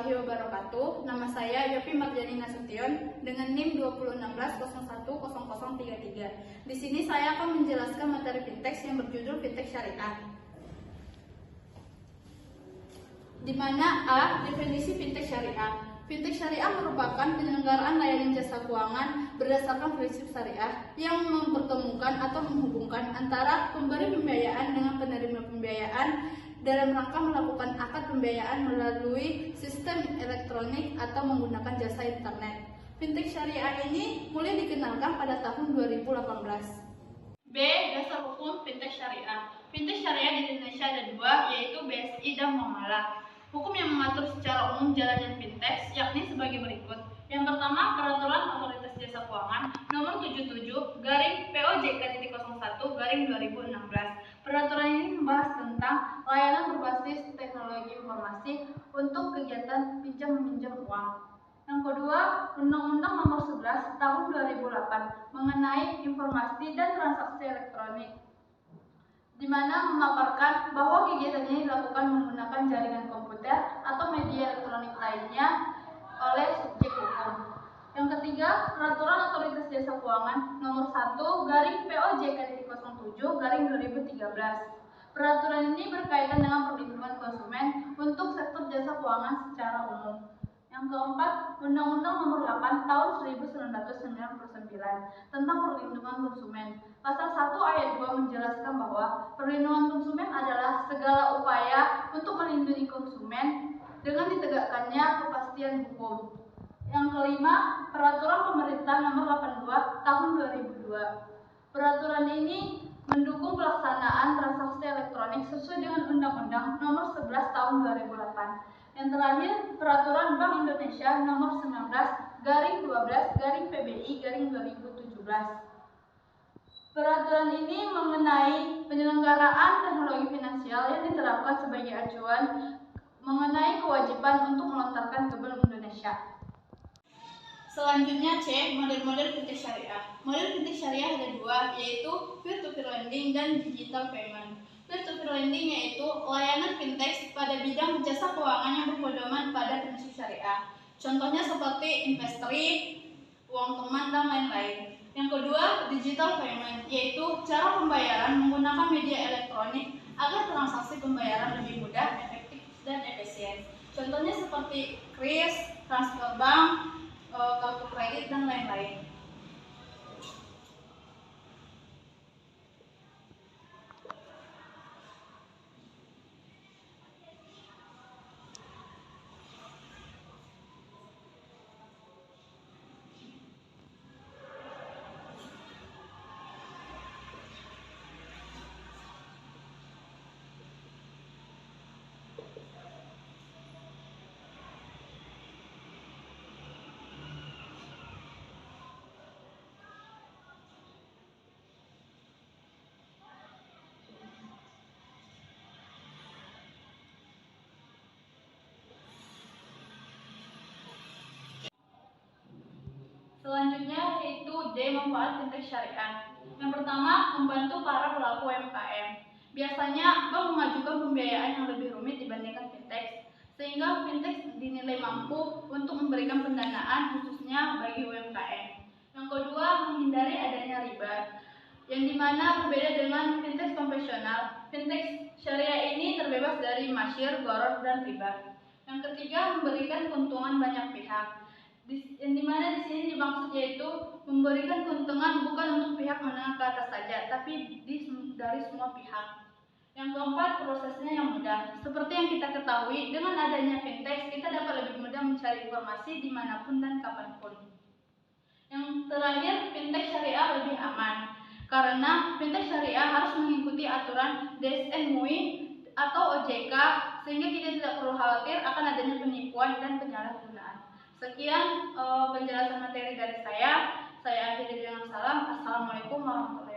warahmatullahi wabarakatuh. Nama saya Yopi Marjani Nasution dengan NIM 2016010033. Di sini saya akan menjelaskan materi fintech yang berjudul fintech syariah. Di mana A. Definisi fintech syariah. Fintech syariah merupakan penyelenggaraan layanan jasa keuangan berdasarkan prinsip syariah yang mempertemukan atau menghubungkan antara pemberi pembiayaan dengan penerima pembiayaan dalam rangka melakukan akad pembiayaan melalui sistem elektronik atau menggunakan jasa internet. Fintech syariah ini mulai dikenalkan pada tahun 2018. B. Dasar hukum fintech syariah. Fintech syariah di Indonesia ada dua, yaitu BSI dan Muamalah. Hukum yang mengatur secara umum jalannya fintech yakni sebagai berikut. Yang pertama, Peraturan Otoritas Jasa Keuangan Nomor 77/POJK.01/2016. Peraturan ini membahas tentang layanan berbasis teknologi informasi untuk kegiatan pinjam meminjam uang. Yang kedua, Undang-Undang Nomor 11 Tahun 2008 mengenai informasi dan transaksi elektronik, di mana memaparkan bahwa kegiatan ini dilakukan menggunakan jaringan komputer atau media elektronik lainnya oleh subjek hukum. Yang ketiga, Peraturan Otoritas Jasa Keuangan Nomor 1/POJK.07/2013. Peraturan ini berkaitan dengan perlindungan konsumen untuk sektor jasa keuangan secara umum. Yang keempat, Undang-Undang Nomor 8 Tahun 1999 tentang perlindungan konsumen. Pasal 1 ayat 2 menjelaskan bahwa perlindungan konsumen adalah segala upaya untuk melindungi konsumen dengan ditegakkannya kepastian hukum. Yang kelima, Peraturan Pemerintah Nomor 82 Tahun 2002. Peraturan ini mendukung pelaksanaan transaksi elektronik sesuai dengan Undang-Undang Nomor 11 Tahun 2008. Yang terakhir, Peraturan Bank Indonesia Nomor 19/12/PBI/2017. Peraturan ini mengenai penyelenggaraan teknologi finansial yang diterapkan sebagai acuan mengenai kewajiban untuk melontarkan ke Bank Indonesia. Selanjutnya C. Model-model fintech syariah. Model fintech syariah ada dua, yaitu peer-to-peer lending dan digital payment. Peer-to-peer lending yaitu layanan fintech pada bidang jasa keuangan yang berpedoman pada prinsip syariah. Contohnya seperti Investri, uang teman, dan lain-lain. Yang kedua, digital payment, yaitu cara pembayaran menggunakan media elektronik agar transaksi pembayaran lebih mudah, efektif, dan efisien. Contohnya seperti kris, transfer bank, kartu kredit, dan lain-lain. Selanjutnya yaitu D. Manfaat fintech syariah. Yang pertama, membantu para pelaku UMKM. Biasanya bank mengajukan pembiayaan yang lebih rumit dibandingkan fintech, sehingga fintech dinilai mampu untuk memberikan pendanaan khususnya bagi UMKM. Yang kedua, menghindari adanya riba, yang dimana berbeda dengan fintech konvensional. Fintech syariah ini terbebas dari masyir, gharar, dan riba. Yang ketiga, memberikan keuntungan banyak pihak. Yang dimana di sini dimaksud yaitu memberikan keuntungan bukan untuk pihak menengah ke atas saja, tapi dari semua pihak. Yang keempat, prosesnya yang mudah. Seperti yang kita ketahui, dengan adanya fintech, kita dapat lebih mudah mencari informasi dimanapun dan kapanpun. Yang terakhir, fintech syariah lebih aman, karena fintech syariah harus mengikuti aturan DSN MUI atau OJK, sehingga kita tidak perlu khawatir akan adanya penipuan dan penyalahgunaan. Sekian penjelasan materi dari saya. Saya akhiri dengan salam. Assalamualaikum warahmatullahi wabarakatuh.